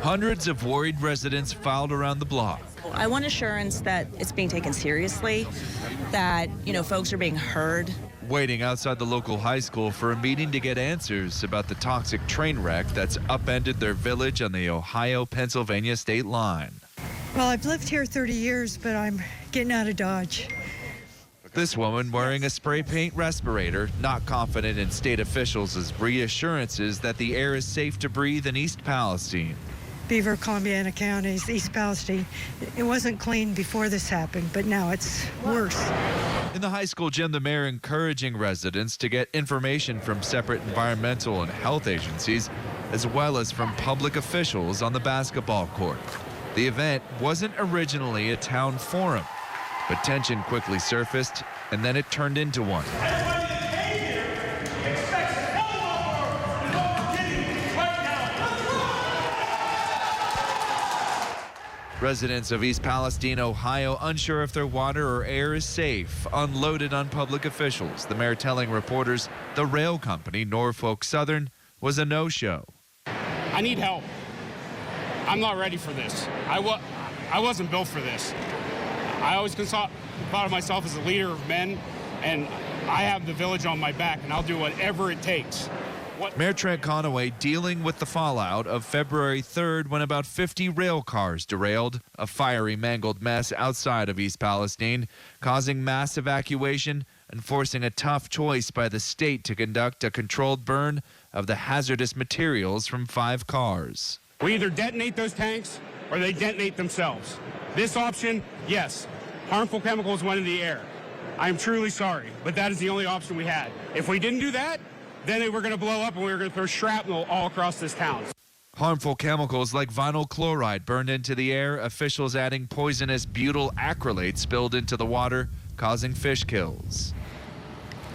Hundreds of worried residents filed around the block. I want assurance that it's being taken seriously, that, folks are being heard. Waiting outside the local high school for a meeting to get answers about the toxic train wreck that's upended their village on the Ohio-Pennsylvania state line. Well, I've lived here 30 years, but I'm getting out of Dodge. This woman wearing a spray paint respirator, not confident in state officials' reassurances that the air is safe to breathe in East Palestine. Beaver, Columbiana counties, East Palestine. It wasn't clean before this happened, but now it's worse. In the high school gym, the mayor encouraging residents to get information from separate environmental and health agencies, as well as from public officials on the basketball court. The event wasn't originally a town forum, but tension quickly surfaced, and then it turned into one. Residents of East Palestine, Ohio, unsure if their water or air is safe, unloaded on public officials. The mayor telling reporters the rail company, Norfolk Southern, was a no-show. I need help. I'm not ready for this. I wasn't built for this. I always thought of myself as a leader of men, and I have the village on my back, and I'll do whatever it takes. Mayor Trent Conaway dealing with the fallout of February 3rd when about 50 rail cars derailed, a fiery, mangled mess outside of East Palestine, causing mass evacuation and forcing a tough choice by the state to conduct a controlled burn of the hazardous materials from 5 cars. We either detonate those tanks or they detonate themselves. This option, yes, harmful chemicals went in the air. I am truly sorry, but that is the only option we had. If we didn't do that, then they were going to blow up and we were going to throw shrapnel all across this town. Harmful chemicals like vinyl chloride burned into the air, officials adding poisonous butyl acrylate spilled into the water, causing fish kills.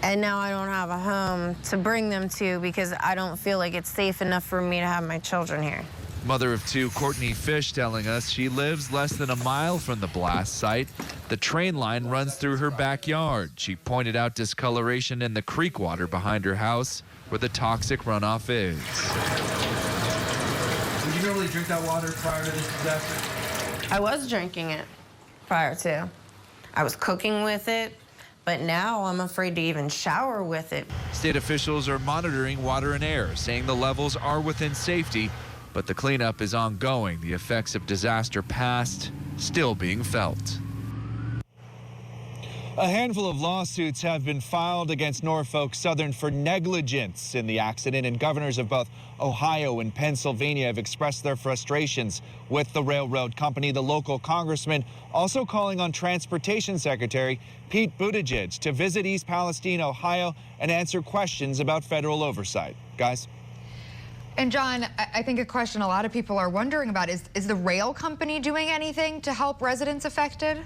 And now I don't have a home to bring them to because I don't feel like it's safe enough for me to have my children here. Mother of 2, Courtney Fish, telling us she lives less than a mile from the blast site. The train line runs through her backyard. She pointed out discoloration in the creek water behind her house where the toxic runoff is. Did you normally drink that water prior to this disaster? I was drinking it prior to. I was cooking with it, but now I'm afraid to even shower with it. State officials are monitoring water and air, saying the levels are within safety, but the cleanup is ongoing. The effects of disaster past still being felt. A handful of lawsuits have been filed against Norfolk Southern for negligence in the accident, and governors of both Ohio and Pennsylvania have expressed their frustrations with the railroad company. The local congressman also calling on Transportation Secretary Pete Buttigieg to visit East Palestine, Ohio, and answer questions about federal oversight. Guys? And John, I think a question a lot of people are wondering about is the rail company doing anything to help residents affected?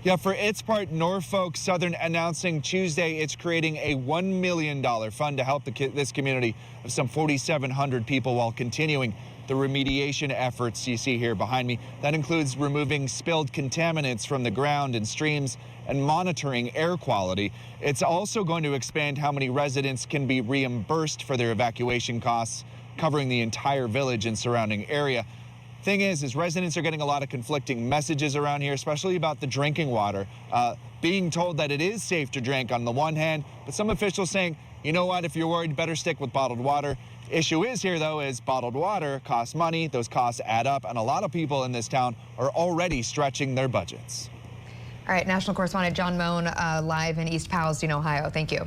Yeah, for its part, Norfolk Southern announcing Tuesday it's creating a $1 million fund to help this community of some 4,700 people while continuing the remediation efforts you see here behind me. That includes removing spilled contaminants from the ground and streams and monitoring air quality. It's also going to expand how many residents can be reimbursed for their evacuation costs, covering the entire village and surrounding area. Thing is residents are getting a lot of conflicting messages around here, especially about the drinking water. Being told that it is safe to drink on the one hand, but some officials saying, you know what, if you're worried, better stick with bottled water. Issue is here, though, is bottled water costs money. Those costs add up, and a lot of people in this town are already stretching their budgets. All right, national correspondent John Moan live in East Palestine, Ohio. Thank you.